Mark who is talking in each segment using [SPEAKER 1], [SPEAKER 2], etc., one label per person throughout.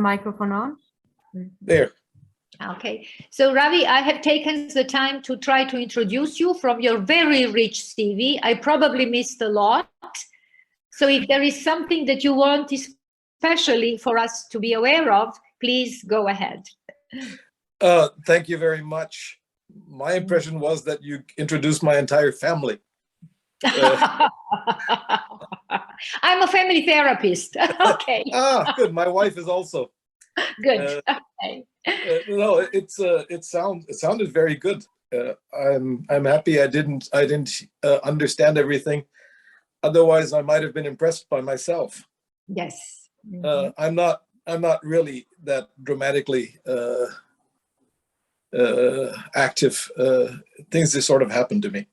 [SPEAKER 1] Microphone on.
[SPEAKER 2] There.
[SPEAKER 3] Okay, so Ravi, I have taken the time to try to introduce you from your very rich CV. I probably missed a lot. So if there is something that you want especially for us to be aware of, please go ahead.
[SPEAKER 2] Thank you very much. My impression was that you introduced my entire family.
[SPEAKER 3] I'm a family therapist. Okay.
[SPEAKER 2] Good. My wife is also.
[SPEAKER 3] Good. Okay.
[SPEAKER 2] No, it sounded very good. I'm happy I didn't understand everything. Otherwise, I might have been impressed by myself.
[SPEAKER 3] Yes.
[SPEAKER 2] I'm not really that dramatically active. Things just sort of happen to me.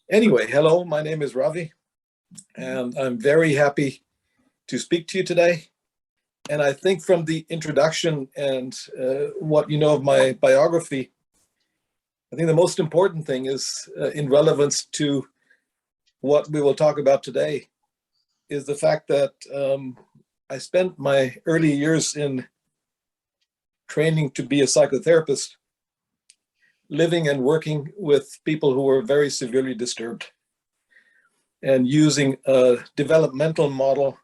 [SPEAKER 2] Anyway, hello, my name is Ravi, and I'm very happy to speak to you today. And I think from the introduction and what you know of my biography, I think the most important thing is in relevance to what we will talk about today is the fact that I spent my early years in training to be a psychotherapist, living and working with people who were very severely disturbed and using a developmental model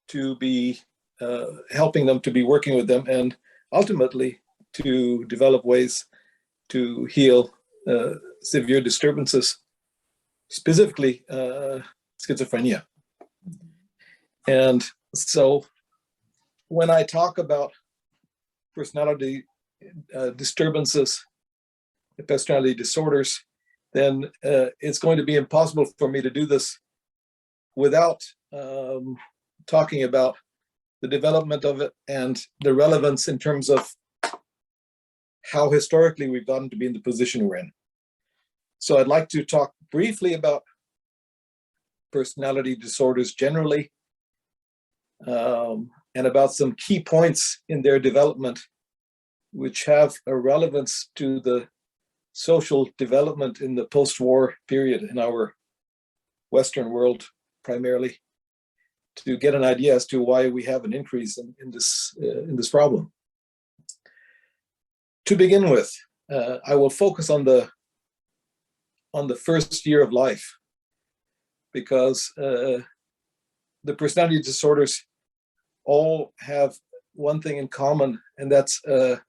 [SPEAKER 2] to be helping them to be working with them and ultimately to develop ways to heal severe disturbances, specifically schizophrenia. And so when I talk about personality disturbances, personality disorders, then it's going to be impossible for me to do this without talking about the development of it and the relevance in terms of how historically we've gotten to be in the position we're in. So I'd like to talk briefly about personality disorders generally, and about some key points in their development which have a relevance to the social development in the post-war period in our Western world primarily, to get an idea as to why we have an increase in this problem. To begin with, I will focus on the first year of life, because the personality disorders all have one thing in common, and that's a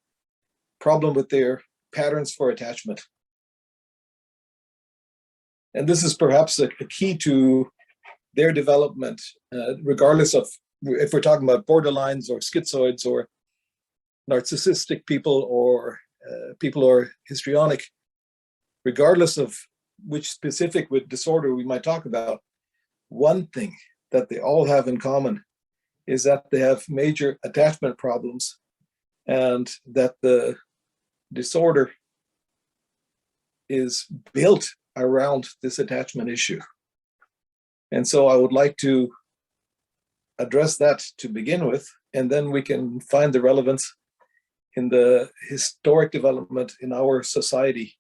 [SPEAKER 2] problem with their patterns for attachment. And this is perhaps a key to their development, regardless of if we're talking about borderlines or schizoids or narcissistic people or people who are histrionic, regardless of which specific disorder we might talk about, one thing that they all have in common is that they have major attachment problems, and that the disorder is built around this attachment issue. And so I would like to address that to begin with, and then we can find the relevance in the historic development in our society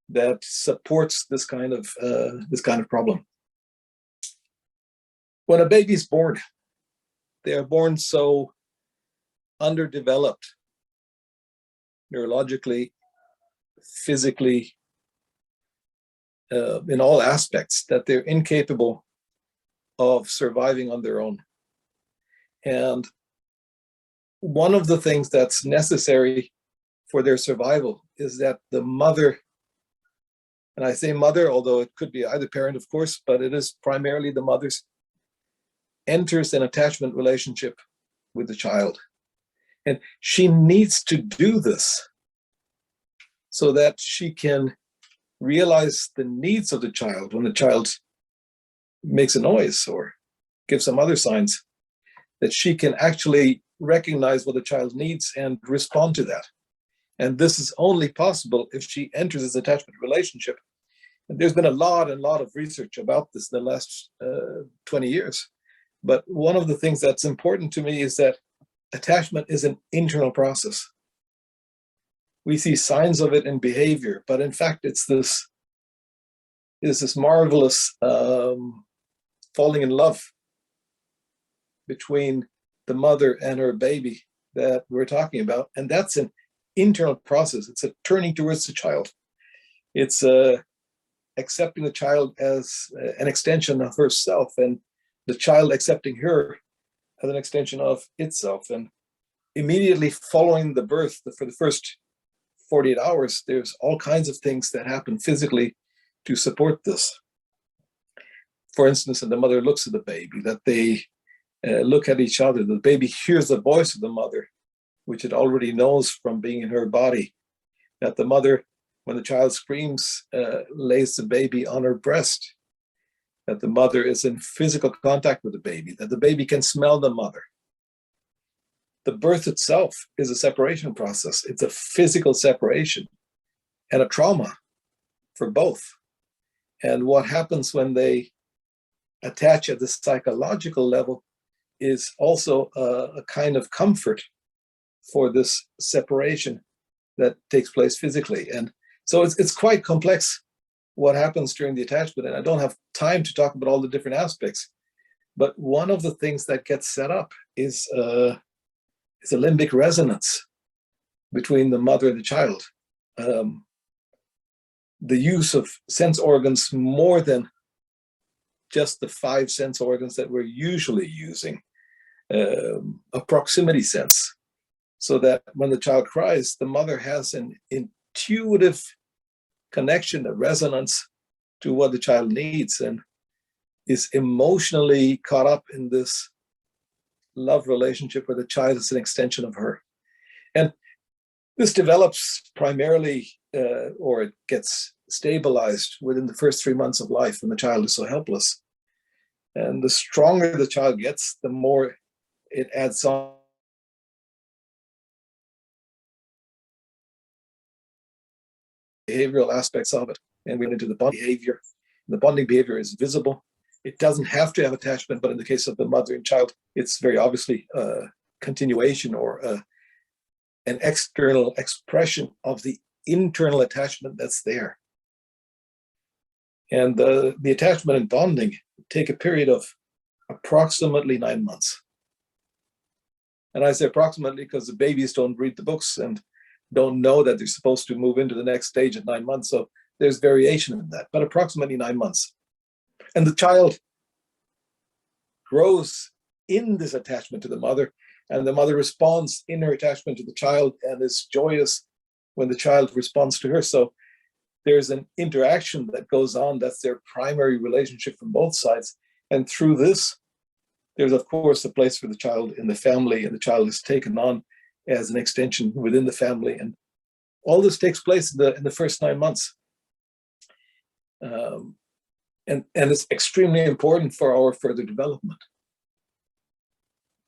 [SPEAKER 2] that supports this kind of problem. When a baby is born, they are born so underdeveloped neurologically, physically, in all aspects, that they're incapable of surviving on their own. And one of the things that's necessary for their survival is that the mother, and I say mother, although it could be either parent, of course, but it is primarily the mother's, enters an attachment relationship with the child. And she needs to do this so that she can realize the needs of the child when the child makes a noise or gives some other signs, that she can actually recognize what the child needs and respond to that. And this is only possible if she enters this attachment relationship. And there's been a lot of research about this in the last 20 years. But one of the things that's important to me is that attachment is an internal process. We see signs of it in behavior, but in fact, it's this marvelous falling in love between the mother and her baby that we're talking about. And that's an internal process. It's a turning towards the child. It's accepting the child as an extension of herself, and the child accepting her as an extension of itself. And immediately following the birth, for the first 48 hours, there's all kinds of things that happen physically to support this. For instance, when the mother looks at the baby, that they look at each other, the baby hears the voice of the mother, which it already knows from being in her body, that the mother, when the child screams, lays the baby on her breast, that the mother is in physical contact with the baby, that the baby can smell the mother. The birth itself is a separation process. It's a physical separation and a trauma for both. And what happens when they attach at the psychological level is also a kind of comfort for this separation that takes place physically. And so it's quite complex what happens during the attachment. And I don't have time to talk about all the different aspects. But one of the things that gets set up is a limbic resonance between the mother and the child. The use of sense organs more than just the 5 sense organs that we're usually using, a proximity sense, so that when the child cries, the mother has an intuitive connection, a resonance to what the child needs, and is emotionally caught up in this love relationship where the child is an extension of her. And this develops primarily, or it gets stabilized within the first 3 months of life when the child is so helpless. And the stronger the child gets, the more it adds on behavioral aspects of it. And we went into the bonding behavior. The bonding behavior is visible. It doesn't have to have attachment, but in the case of the mother and child, it's very obviously a continuation or an external expression of the internal attachment that's there. And the attachment and bonding take a period of approximately 9 months. And I say approximately because the babies don't read the books and don't know that they're supposed to move into the next stage at 9 months. So there's variation in that, but approximately 9 months. And the child grows in this attachment to the mother, and the mother responds in her attachment to the child and is joyous when the child responds to her. So there's an interaction that goes on. That's their primary relationship from both sides. And through this, there's, of course, a place for the child in the family, and the child is taken on as an extension within the family. And all this takes place in the first 9 months. And it's extremely important for our further development.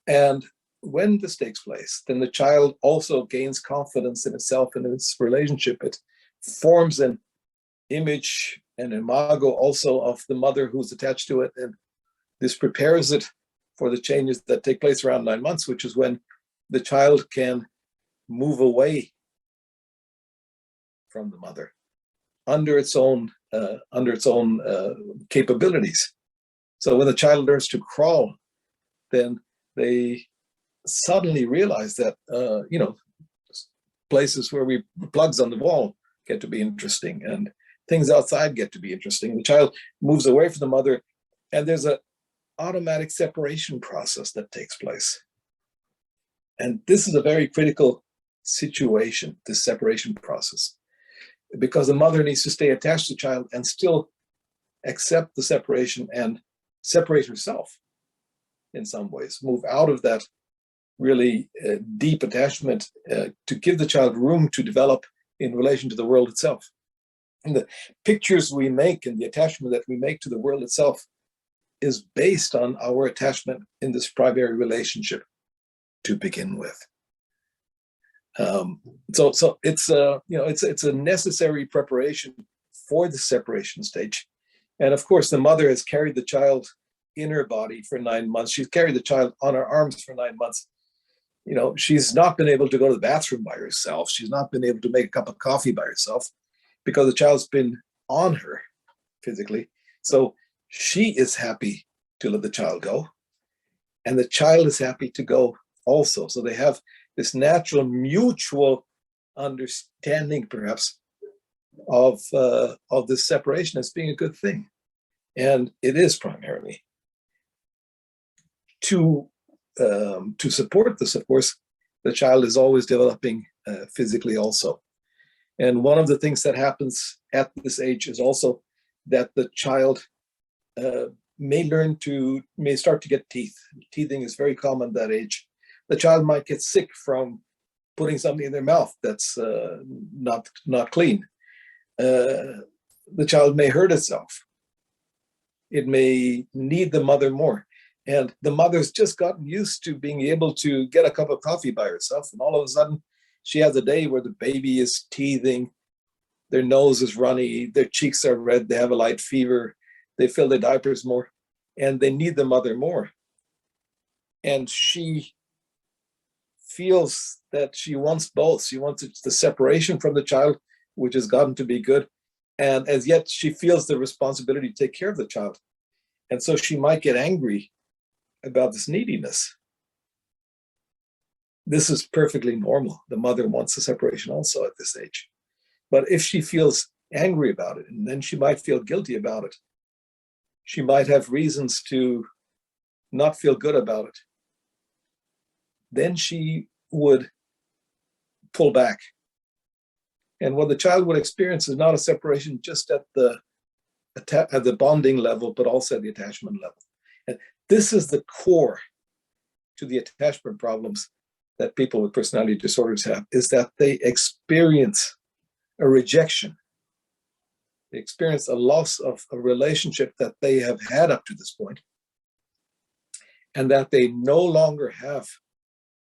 [SPEAKER 2] And when this takes place, then the child also gains confidence in itself and in its relationship. It forms an image and imago also of the mother who's attached to it. And this prepares it for the changes that take place around 9 months, which is when the child can move away from the mother under its own capabilities. So when the child learns to crawl, then they suddenly realize that places where we plugs on the wall get to be interesting, and things outside get to be interesting. And the child moves away from the mother, and there's an automatic separation process that takes place. And this is a very critical situation, this separation process, because the mother needs to stay attached to the child and still accept the separation and separate herself in some ways, move out of that really deep attachment to give the child room to develop in relation to the world itself. And the pictures we make and the attachment that we make to the world itself is based on our attachment in this primary relationship to begin with. So it's a necessary preparation for the separation stage. And of course, the mother has carried the child in her body for 9 months. She's carried the child on her arms for 9 months. She's not been able to go to the bathroom by herself. She's not been able to make a cup of coffee by herself because the child's been on her physically. So she is happy to let the child go. and the child is happy to go also. So they have this natural mutual understanding, perhaps, of this separation as being a good thing. And it is primarily. To support this, of course, the child is always developing physically also. And one of the things that happens at this age is also that the child may start to get teeth. Teething is very common at that age. The child might get sick from putting something in their mouth that's not clean. The child may hurt itself. It may need the mother more. And the mother's just gotten used to being able to get a cup of coffee by herself. And all of a sudden, she has a day where the baby is teething, their nose is runny, their cheeks are red, they have a light fever, they fill their diapers more, and they need the mother more. And she feels that she wants both. She wants the separation from the child, which has gotten to be good. And as yet, she feels the responsibility to take care of the child. And so she might get angry about this neediness. This is perfectly normal. The mother wants the separation also at this age. But if she feels angry about it, and then she might feel guilty about it, she might have reasons to not feel good about it, then she would pull back. And what the child would experience is not a separation just at the bonding level, but also at the attachment level. And this is the core to the attachment problems that people with personality disorders have, is that they experience a rejection. They experience a loss of a relationship that they have had up to this point, and that they no longer have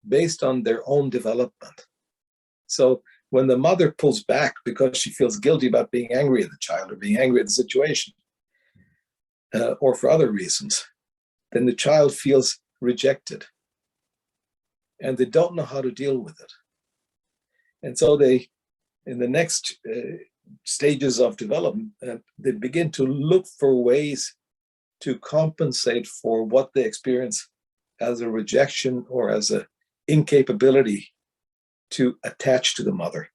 [SPEAKER 2] based on their own development. So when the mother pulls back because she feels guilty about being angry at the child or being angry at the situation, or for other reasons, then the child feels rejected. And they don't know how to deal with it. And so they, in the next stages of development, they begin to look for ways to compensate for what they experience as a rejection or as an incapability to attach to the mother.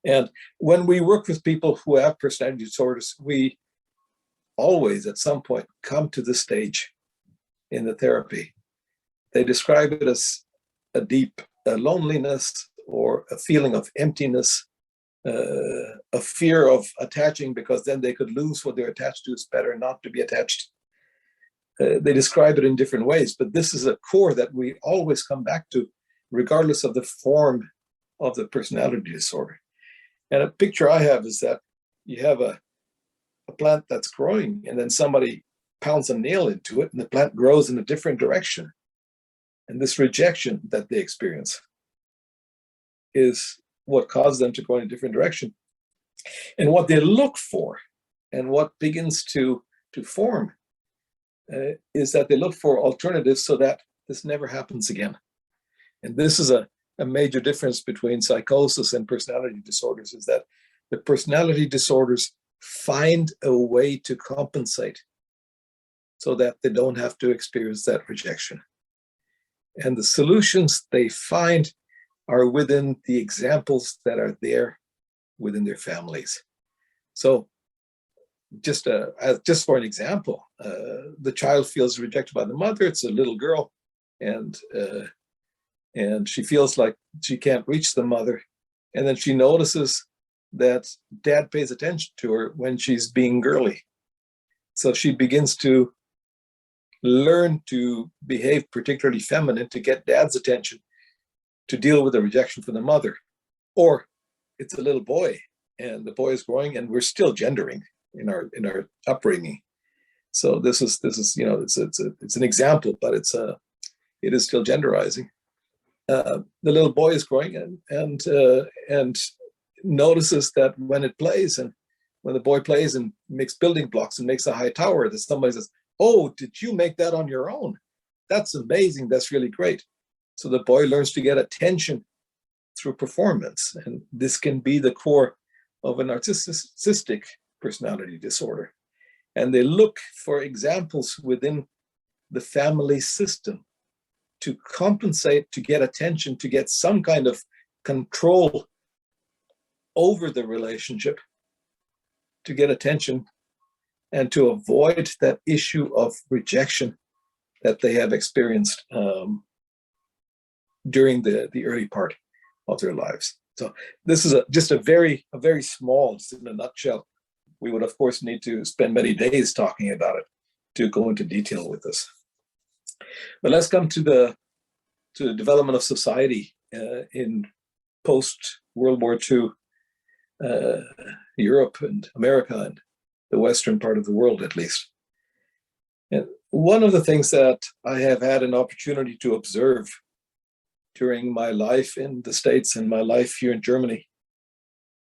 [SPEAKER 2] And when we work with people who have personality disorders, we always at some point come to this stage in the therapy. They describe it as a deep loneliness or a feeling of emptiness, a fear of attaching because then they could lose what they're attached to. It's better not to be attached. They describe it in different ways, but this is a core that we always come back to, regardless of the form of the personality disorder. And a picture I have is that you have a plant that's growing, and then somebody pounds a nail into it, and the plant grows in a different direction. And this rejection that they experience is what caused them to go in a different direction. And what they look for, and what begins to form, is that they look for alternatives so that this never happens again. And this is a major difference between psychosis and personality disorders, is that the personality disorders find a way to compensate so that they don't have to experience that rejection. And the solutions they find are within the examples that are there within their families. So just for an example, the child feels rejected by the mother. It's a little girl, and she feels like she can't reach the mother. And then she notices that dad pays attention to her when she's being girly. So she begins to learn to behave particularly feminine to get dad's attention, to deal with the rejection from the mother. Or it's a little boy, and the boy is growing, and we're still gendering in our upbringing. So this is it's an example, but it is still genderizing. The little boy is growing and notices that when it plays, and when the boy plays and makes building blocks and makes a high tower, that somebody says, "Oh, did you make that on your own? That's amazing. That's really great." So the boy learns to get attention through performance. And this can be the core of a narcissistic personality disorder. And they look for examples within the family system to compensate, to get attention, to get some kind of control over the relationship, to get attention, and to avoid that issue of rejection that they have experienced during the early part of their lives. So this is just a very small, just in a nutshell. We would, of course, need to spend many days talking about it to go into detail with this. But let's come to the development of society in post-World War II Europe and America and the Western part of the world, at least. And one of the things that I have had an opportunity to observe during my life in the States and my life here in Germany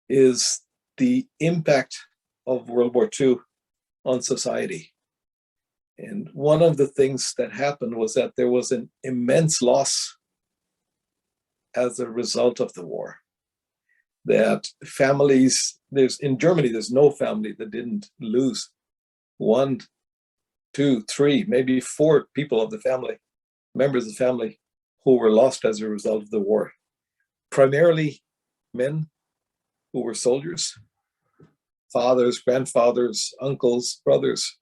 [SPEAKER 2] is the impact of World War II on society. And one of the things that happened was that there was an immense loss as a result of the war. That families, in Germany, there's no family that didn't lose 1, 2, 3, maybe 4 people of the family, members of the family, who were lost as a result of the war. Primarily men who were soldiers, fathers, grandfathers, uncles, brothers,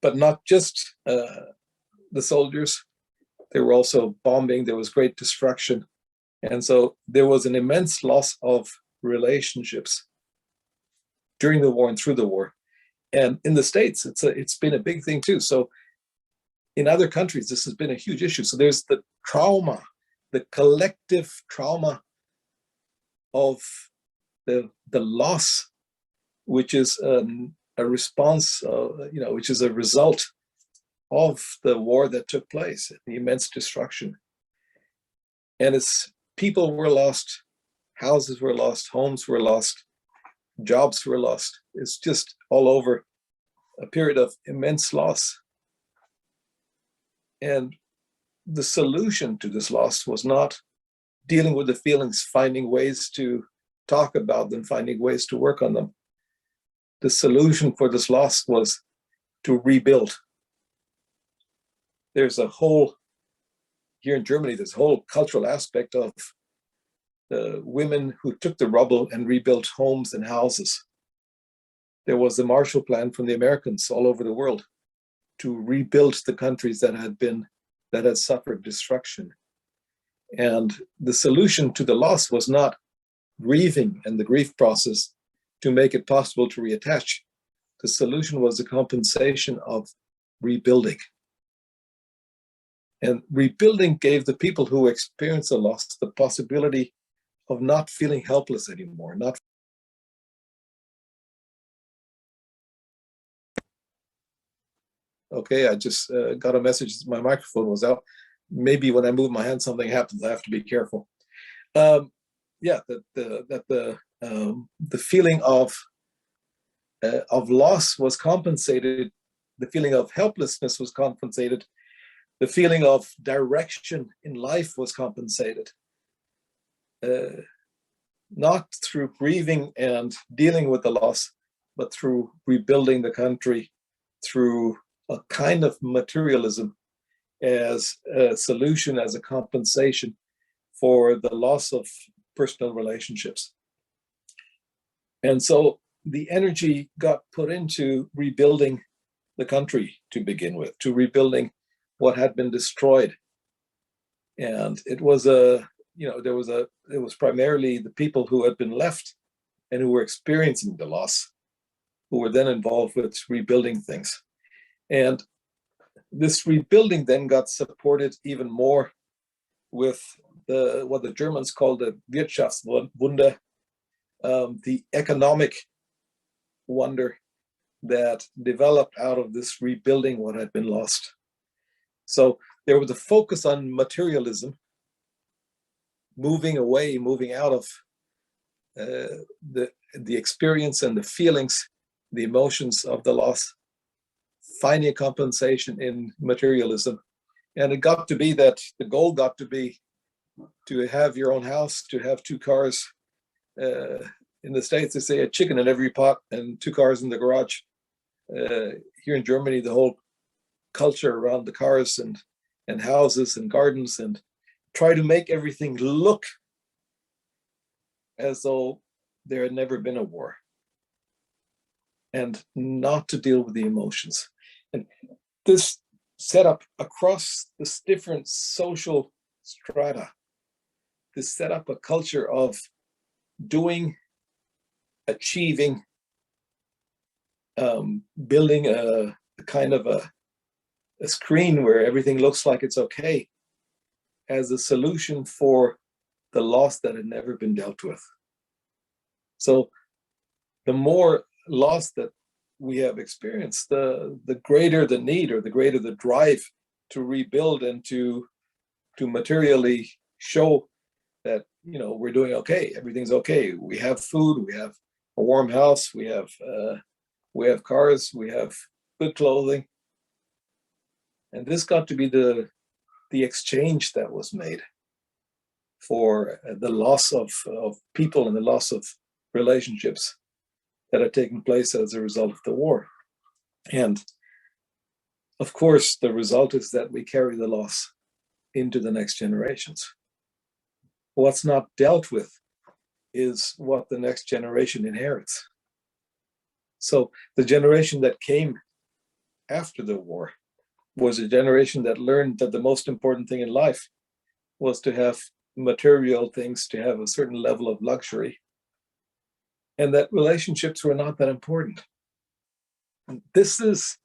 [SPEAKER 2] but not just the soldiers. There were also bombing, there was great destruction. And so there was an immense loss of relationships during the war and through the war. And in the States, it's been a big thing too. So in other countries, this has been a huge issue. So there's the trauma, the collective trauma of the loss, which is a response, which is a result of the war that took place, the immense destruction. And it's people were lost, houses were lost, homes were lost, jobs were lost. It's just all over a period of immense loss. And the solution to this loss was not dealing with the feelings, finding ways to talk about them, finding ways to work on them. The solution for this loss was to rebuild. There's a whole, here in Germany, there's a whole cultural aspect of women who took the rubble and rebuilt homes and houses. There was the Marshall Plan from the Americans all over the world to rebuild the countries that had suffered destruction. And the solution to the loss was not grieving and the grief process to make it possible to reattach. The solution was the compensation of rebuilding. And rebuilding gave the people who experienced the loss the possibility of not feeling helpless anymore, not okay, I just got a message my microphone was out. Maybe when I move my hand, something happens. I have to be careful. The feeling of loss was compensated. The feeling of helplessness was compensated. The feeling of direction in life was compensated. Not through grieving and dealing with the loss, but through rebuilding the country, through a kind of materialism as a solution, as a compensation for the loss of personal relationships. And so the energy got put into rebuilding the country to begin with, to rebuilding what had been destroyed. And it was it was primarily the people who had been left and who were experiencing the loss, who were then involved with rebuilding things. And this rebuilding then got supported even more with what the Germans called the Wirtschaftswunder, the economic wonder that developed out of this rebuilding what had been lost. So there was a focus on materialism, moving out of the experience and the feelings, the emotions of the loss, finding a compensation in materialism. And it got to be that the goal got to be to have your own house, to have 2 cars. In the States, they say a chicken in every pot and 2 cars in the garage. Here in Germany, the whole culture around the cars and and houses and gardens and try to make everything look as though there had never been a war, and not to deal with the emotions. And this set up across this different social strata, this set up a culture of doing, achieving, building a kind of a screen where everything looks like it's okay, as a solution for the loss that had never been dealt with. So the more loss that we have experienced, the greater the need, or the greater the drive to rebuild and to materially show that, you know, we're doing okay, everything's okay. We have food, we have a warm house, we have cars, we have good clothing. And this got to be the exchange that was made for the loss of people and the loss of relationships that had taken place as a result of the war. And of course, the result is that we carry the loss into the next generations. What's not dealt with is what the next generation inherits. So the generation that came after the war was a generation that learned that the most important thing in life was to have material things, to have a certain level of luxury, and that relationships were not that important. And this is,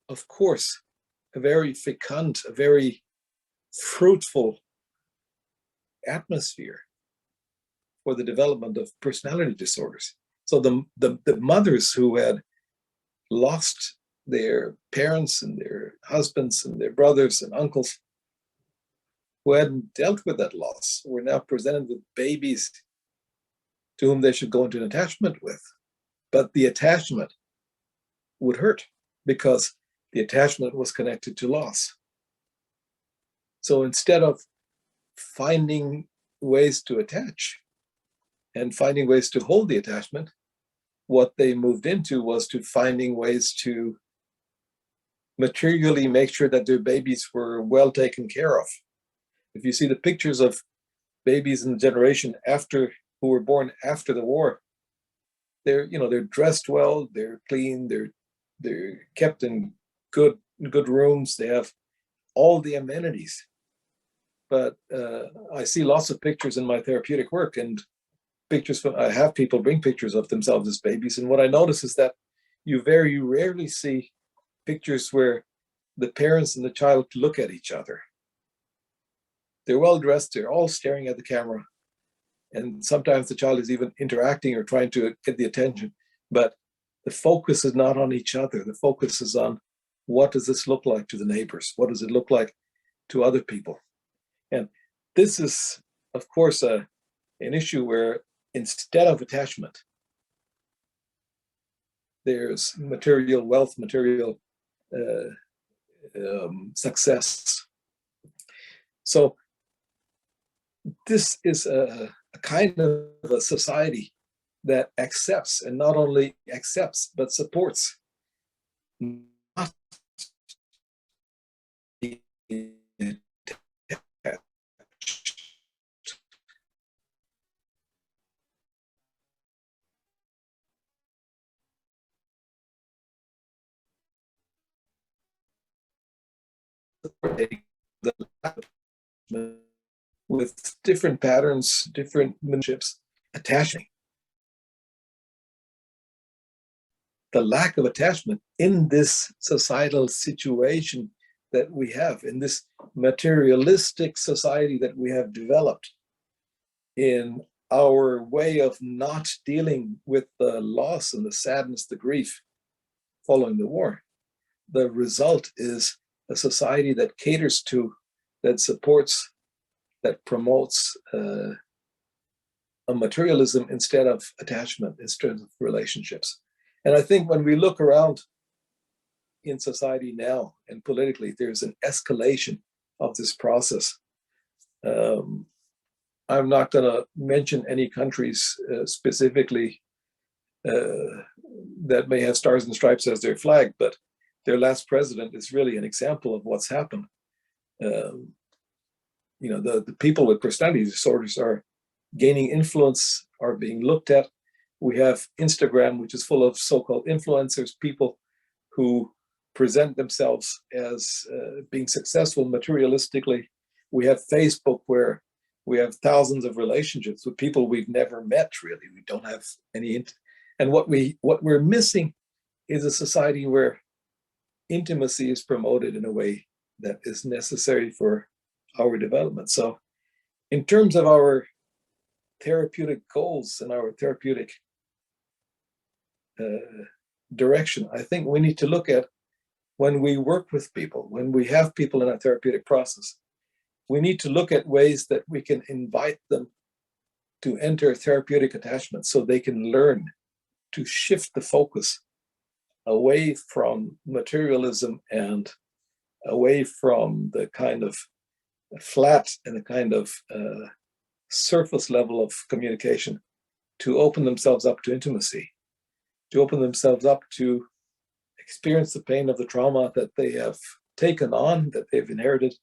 [SPEAKER 2] of course, a very fecund, a very fruitful atmosphere for the development of personality disorders. So the mothers who had lost their parents and their husbands and their brothers and uncles, who hadn't dealt with that loss, were now presented with babies to whom they should go into an attachment with. But the attachment would hurt because the attachment was connected to loss. So instead of finding ways to attach and finding ways to hold the attachment, what they moved into was to finding ways to materially make sure that their babies were well taken care of. If you see the pictures of babies in the generation after, who were born after the war, they're dressed well, they're clean, they're kept in good rooms, they have all the amenities. But I see lots of pictures in my therapeutic work, and I have people bring pictures of themselves as babies, and what I notice is that you very rarely see pictures where the parents and the child look at each other. They're well dressed, they're all staring at the camera, and sometimes the child is even interacting or trying to get the attention, but the focus is not on each other. The focus is on, what does this look like to the neighbors? What does it look like to other people? And this is, of course, an issue where instead of attachment, there's material wealth, material success. So this is a kind of a society that accepts, and not only accepts, but supports not with different patterns, different relationships, attaching. The lack of attachment in this societal situation that we have, in this materialistic society that we have developed, in our way of not dealing with the loss and the sadness, the grief following the war. The result is a society that caters to, that supports, that promotes a materialism instead of attachment, instead of relationships. And I think when we look around in society now and politically, there's an escalation of this process. I'm not going to mention any countries specifically that may have stars and stripes as their flag, but their last president is really an example of what's happened. you know, the people with personality disorders are gaining influence, are being looked at. We have Instagram, which is full of so-called influencers, people who present themselves as being successful materialistically. We have Facebook, where we have thousands of relationships with people we've never met, really. We don't have any, and what we're missing is a society where intimacy is promoted in a way that is necessary for our development. So in terms of our therapeutic goals and our therapeutic direction, I think we need to look at, when we work with people, when we have people in our therapeutic process, we need to look at ways that we can invite them to enter therapeutic attachment so they can learn to shift the focus away from materialism and away from the kind of flat and the kind of surface level of communication, to open themselves up to intimacy, to open themselves up to experience the pain of the trauma that they have taken on, that they've inherited,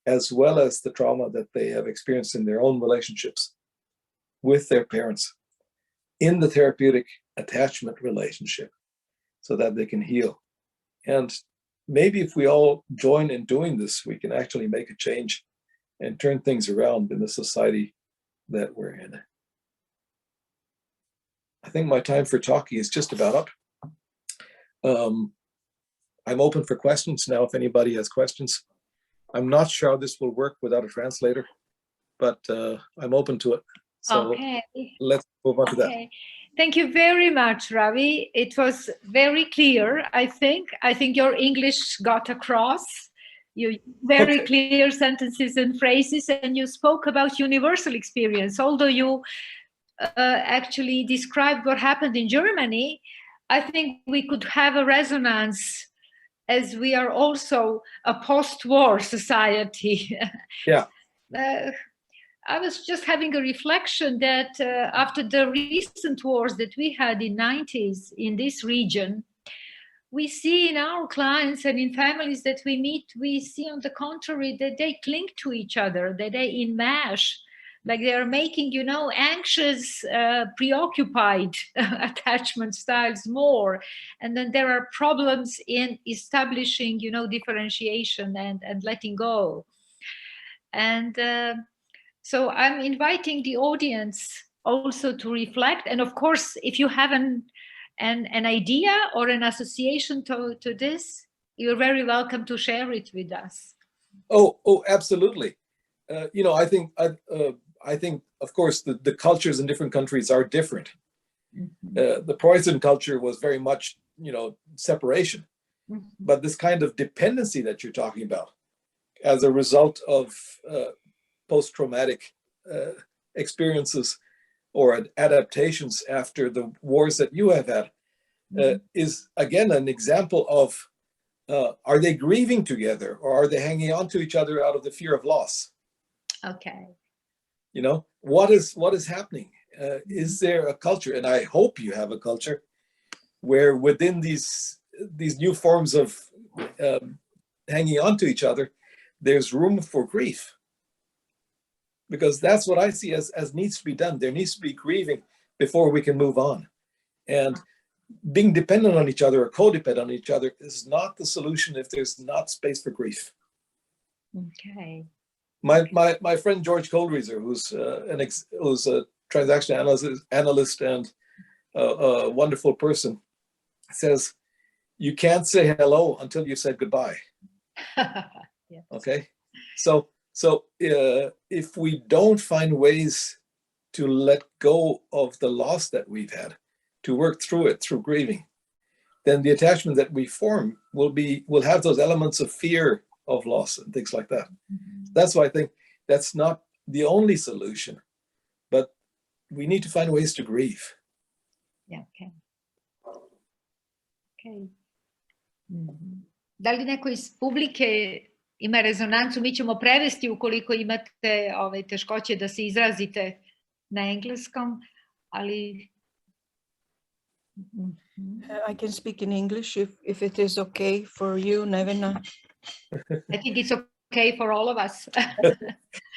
[SPEAKER 2] as well as the trauma that they have experienced in their own relationships with their parents in the therapeutic attachment relationship, so that they can heal. And maybe if we all join in doing this, we can actually make a change and turn things around in the society that we're in. I think my time for talking is just about up. I'm open for questions now if anybody has questions. I'm not sure how this will work without a translator, but I'm open to it. So
[SPEAKER 3] okay.
[SPEAKER 2] Let's move on to that.
[SPEAKER 3] Thank you very much, Ravi. It was very clear, I think. I think your English got across. You very clear sentences and phrases, and you spoke about universal experience. Although you actually described what happened in Germany, I think we could have a resonance, as we are also a post-war society.
[SPEAKER 2] Yeah.
[SPEAKER 3] I was just having a reflection that after the recent wars that we had in 90s in this region, we see in our clients and in families that we meet, we see on the contrary that they cling to each other, that they enmesh, like they are making, you know, anxious, preoccupied attachment styles more. And then there are problems in establishing, you know, differentiation and letting go. And so I'm inviting the audience also to reflect. And of course, if you have an idea or an association to this, you're very welcome to share it with us.
[SPEAKER 2] Oh, absolutely. You know, I think, of course, the cultures in different countries are different. Mm-hmm. The Preußen culture was very much, you know, separation. Mm-hmm. But this kind of dependency that you're talking about, as a result of post-traumatic experiences or adaptations after the wars that you have had, is again an example of, are they grieving together, or are they hanging on to each other out of the fear of loss? Okay. You know, what is happening? Is there a culture, and I hope you have a culture, where within these new forms of hanging on to each other, there's room for grief? Because that's what I see as needs to be done. There needs to be grieving before we can move on. And being dependent on each other or codependent on each other is not the solution if there's not space for grief. Okay. My friend George Kohlreiser, who's a transactional analyst and a wonderful person, says, you can't say hello until you said goodbye. Yeah. Okay. So if we don't find ways to let go of the loss that we've had, to work through it through grieving, then the attachment that we form will have those elements of fear of loss and things like that. Mm-hmm. That's why I think that's not the only solution, but we need to find ways to grieve. Yeah, okay.
[SPEAKER 3] Okay. Mm-hmm. Da li neko iz publike ima rezonancu? Mi ćemo prevesti ukoliko imate teškoće da se izrazite na engleskom, ali...
[SPEAKER 1] I can speak in English if it is okay for you, Nevena.
[SPEAKER 3] I think it's okay for all of us.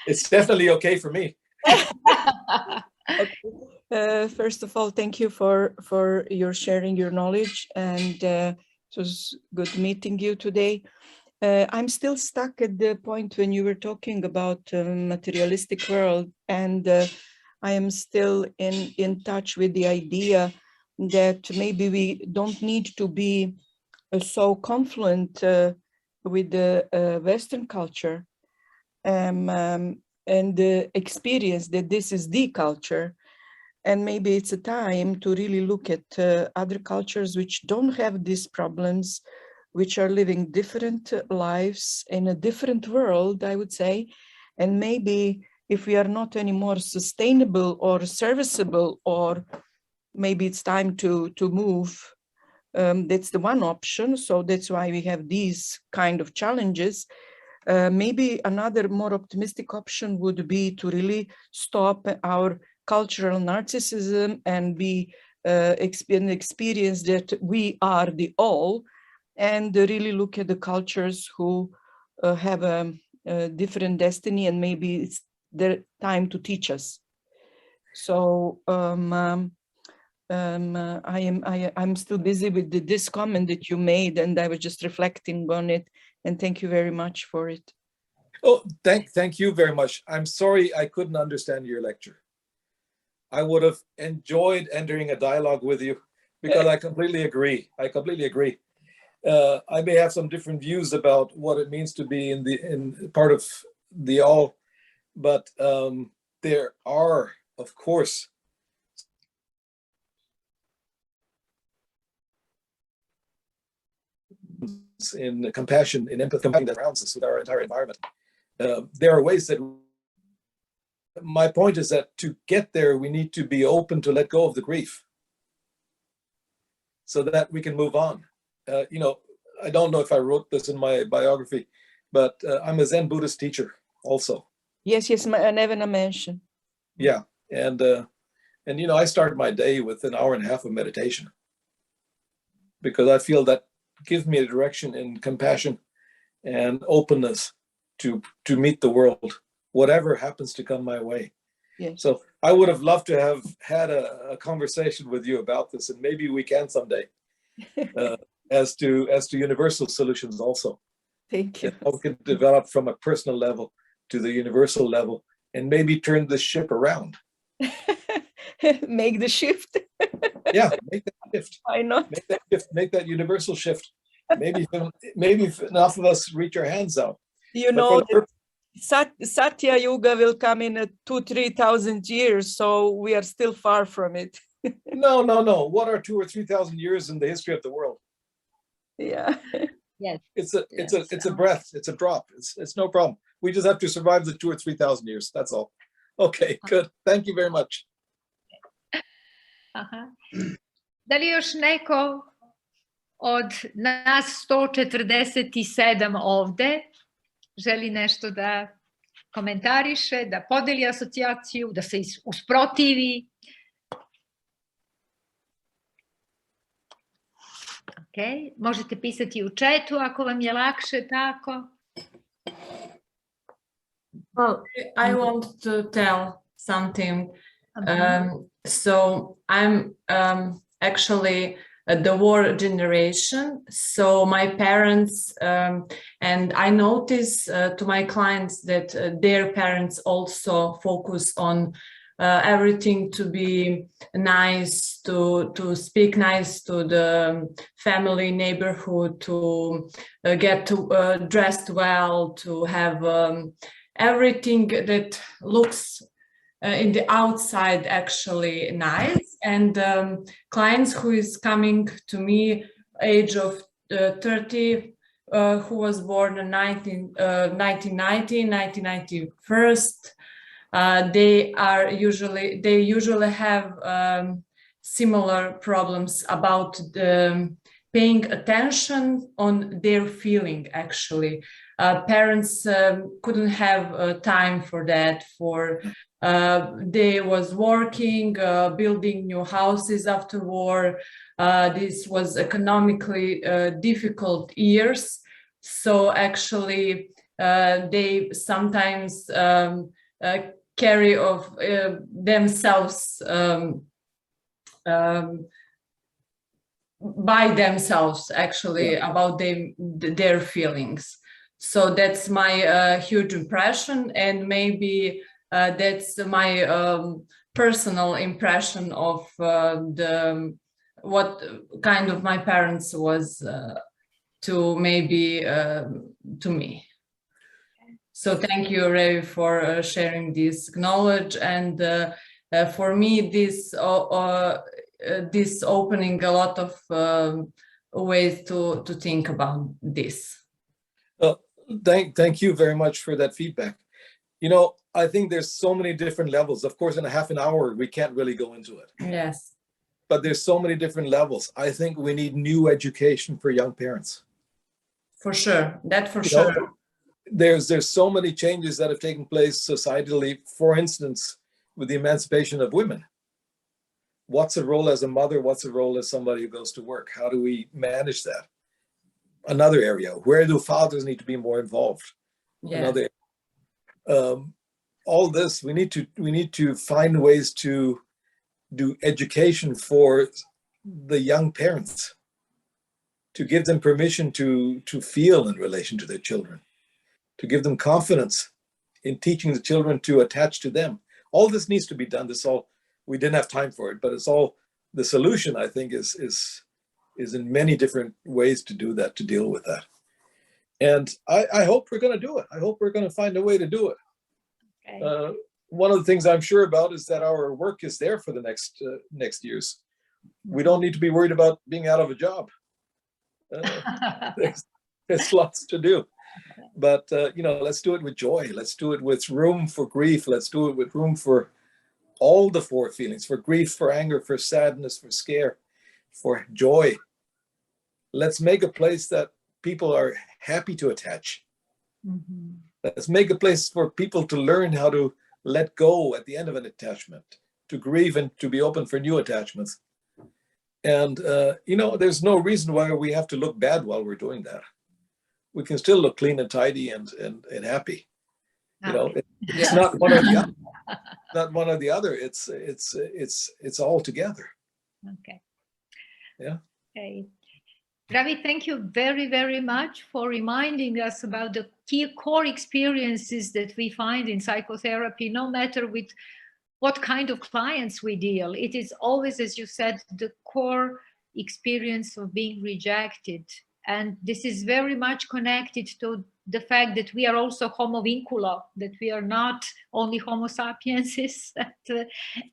[SPEAKER 2] It's definitely okay for me.
[SPEAKER 1] Okay. First of all, thank you for your sharing your knowledge, and it was good meeting you today. I'm still stuck at the point when you were talking about materialistic world, and I am still in touch with the idea that maybe we don't need to be so confluent with the Western culture and the experience that this is the culture. And maybe it's a time to really look at other cultures which don't have these problems, which are living different lives in a different world, I would say. And maybe if we are not any more sustainable or serviceable, or maybe it's time to move, that's the one option. So that's why we have these kind of challenges. Maybe another more optimistic option would be to really stop our cultural narcissism and be experience that we are the all, and really look at the cultures who have a different destiny, and maybe it's their time to teach us. So I'm still busy with this comment that you made, and I was just reflecting on it, and thank you very much for it.
[SPEAKER 2] Oh, thank you very much. I'm sorry I couldn't understand your lecture. I would have enjoyed entering a dialogue with you, because I completely agree. I completely agree. I may have some different views about what it means to be in part of the all, but there are, of course, in compassion, in empathy that surrounds us with our entire environment. There are ways that, my point is that to get there, we need to be open to let go of the grief so that we can move on. You know, I don't know if I wrote this in my biography, but I'm a Zen Buddhist teacher also.
[SPEAKER 1] Yes, I never mentioned.
[SPEAKER 2] Yeah, and you know, I start my day with an hour and a half of meditation, because I feel that gives me a direction in compassion and openness to meet the world, whatever happens to come my way.
[SPEAKER 1] Yes.
[SPEAKER 2] So I would have loved to have had a conversation with you about this, and maybe we can someday, as to universal solutions also.
[SPEAKER 1] Thank you.
[SPEAKER 2] And how we can develop from a personal level to the universal level, and maybe turn the ship around.
[SPEAKER 1] Make the shift.
[SPEAKER 2] Yeah, make that shift.
[SPEAKER 1] Why not?
[SPEAKER 2] Make that shift. Make that universal shift. Maybe if enough of us reach our hands out.
[SPEAKER 1] You know, Satya Yuga will come in 2,000-3,000 years, so we are still far from it.
[SPEAKER 2] No. What are 2,000 or 3,000 years in the history of the world?
[SPEAKER 1] Yeah.
[SPEAKER 3] Yes.
[SPEAKER 2] It's a breath. It's a drop. It's no problem. We just have to survive the 2,000 or 3,000 years. That's all. Okay, good. Thank you very much.
[SPEAKER 3] Aha. Da li još neko od nas 147 ovde želi nešto da komentariše, da podeli asocijaciju, da se usprotivi? Ok, možete pisati u chatu ako vam je lakše tako.
[SPEAKER 4] Well, I want to tell something. So I'm actually the war generation. So my parents, and I notice to my clients that their parents also focus on everything to be nice, to speak nice to the family, neighborhood, to get to dressed well, to have everything that looks in the outside actually nice. And clients who is coming to me, age of 30, who was born in 1990, 1991, they usually have similar problems about paying attention on their feeling. Actually, parents couldn't have time for that. They was working, building new houses after war. This was economically difficult years. So actually, they sometimes carry of themselves by themselves, actually, about their feelings. So that's my huge impression, and maybe that's my personal impression of what kind of my parents was to maybe to me. So thank you, Ravi, for sharing this knowledge, and for me this opening a lot of ways to think about this.
[SPEAKER 2] Thank you very much for that feedback. You know, I think there's so many different levels. Of course, in a half an hour, we can't really go into it.
[SPEAKER 4] Yes.
[SPEAKER 2] But there's so many different levels. I think we need new education for young parents.
[SPEAKER 4] For sure, that for sure.
[SPEAKER 2] Know, there's so many changes that have taken place societally. For instance, with the emancipation of women. What's a role as a mother? What's a role as somebody who goes to work? How do we manage that? Another area, where do fathers need to be more involved?
[SPEAKER 4] Yeah.
[SPEAKER 2] Another, all this, we need to find ways to do education for the young parents, to give them permission to feel in relation to their children, to give them confidence in teaching the children to attach to them. All this needs to be done. We didn't have time for it, but it's all, the solution, I think, is in many different ways to do that, to deal with that. And I hope we're going to do it. I hope we're going to find a way to do it. Okay. One of the things I'm sure about is that our work is there for the next years. We don't need to be worried about being out of a job. There's lots to do. But, you know, let's do it with joy. Let's do it with room for grief. Let's do it with room for all the four feelings, for grief, for anger, for sadness, for scare, for joy. Let's make a place that people are happy to attach. Mm-hmm. Let's make a place for people to learn how to let go at the end of an attachment, to grieve and to be open for new attachments. And, you know, there's no reason why we have to look bad while we're doing that. We can still look clean and tidy and happy. You know, it's not one or the other. Not one or the other. It's all together.
[SPEAKER 3] Okay.
[SPEAKER 2] Yeah.
[SPEAKER 3] Okay. Ravi, thank you very, very much for reminding us about the key core experiences that we find in psychotherapy, no matter with what kind of clients we deal. It is always, as you said, the core experience of being rejected. And this is very much connected to the fact that we are also homo vincula, that we are not only homo sapiensis.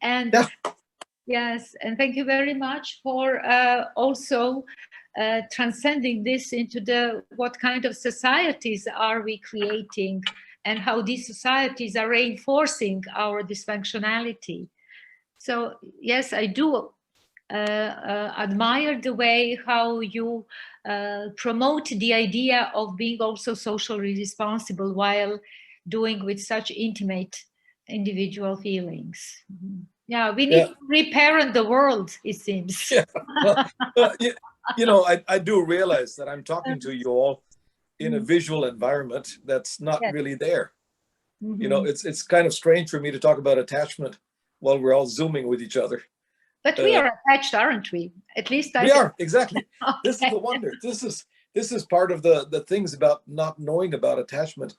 [SPEAKER 3] And yeah. Yes, and thank you very much for also transcending this into what kind of societies are we creating and how these societies are reinforcing our dysfunctionality. So yes, I do admire the way how you promote the idea of being also socially responsible while doing with such intimate individual feelings. Mm-hmm. Yeah, we need to reparent the world, it seems.
[SPEAKER 2] Yeah. Well, you know, I do realize that I'm talking to you all in a visual environment that's not really there. Mm-hmm. You know, it's kind of strange for me to talk about attachment while we're all Zooming with each other.
[SPEAKER 3] But we are attached, aren't we? At least
[SPEAKER 2] we are, exactly. Okay. This is the wonder. This is part of the things about not knowing about attachment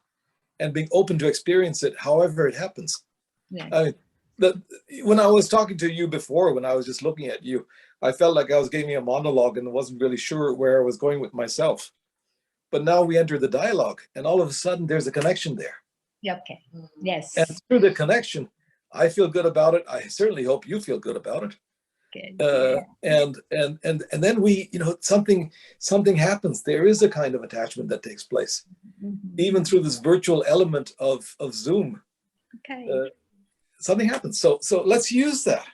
[SPEAKER 2] and being open to experience it, however it happens. Yeah. I mean, when I was talking to you before, when I was just looking at you, I felt like I was giving a monologue and wasn't really sure where I was going with myself. But now we enter the dialogue, and all of a sudden there's a connection there.
[SPEAKER 3] Okay. Yes.
[SPEAKER 2] And through the connection, I feel good about it. I certainly hope you feel good about it. Okay. And then we, you know, something happens. There is a kind of attachment that takes place, even through this virtual element of Zoom.
[SPEAKER 3] Okay.
[SPEAKER 2] Something happens. So let's use that.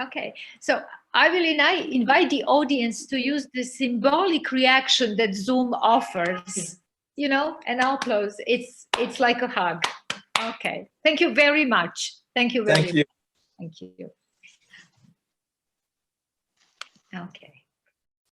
[SPEAKER 3] Okay. So I will invite the audience to use the symbolic reaction that Zoom offers, you know, and I'll close. It's like a hug. Okay. Thank you very much. Thank you very much. Thank you. Okay.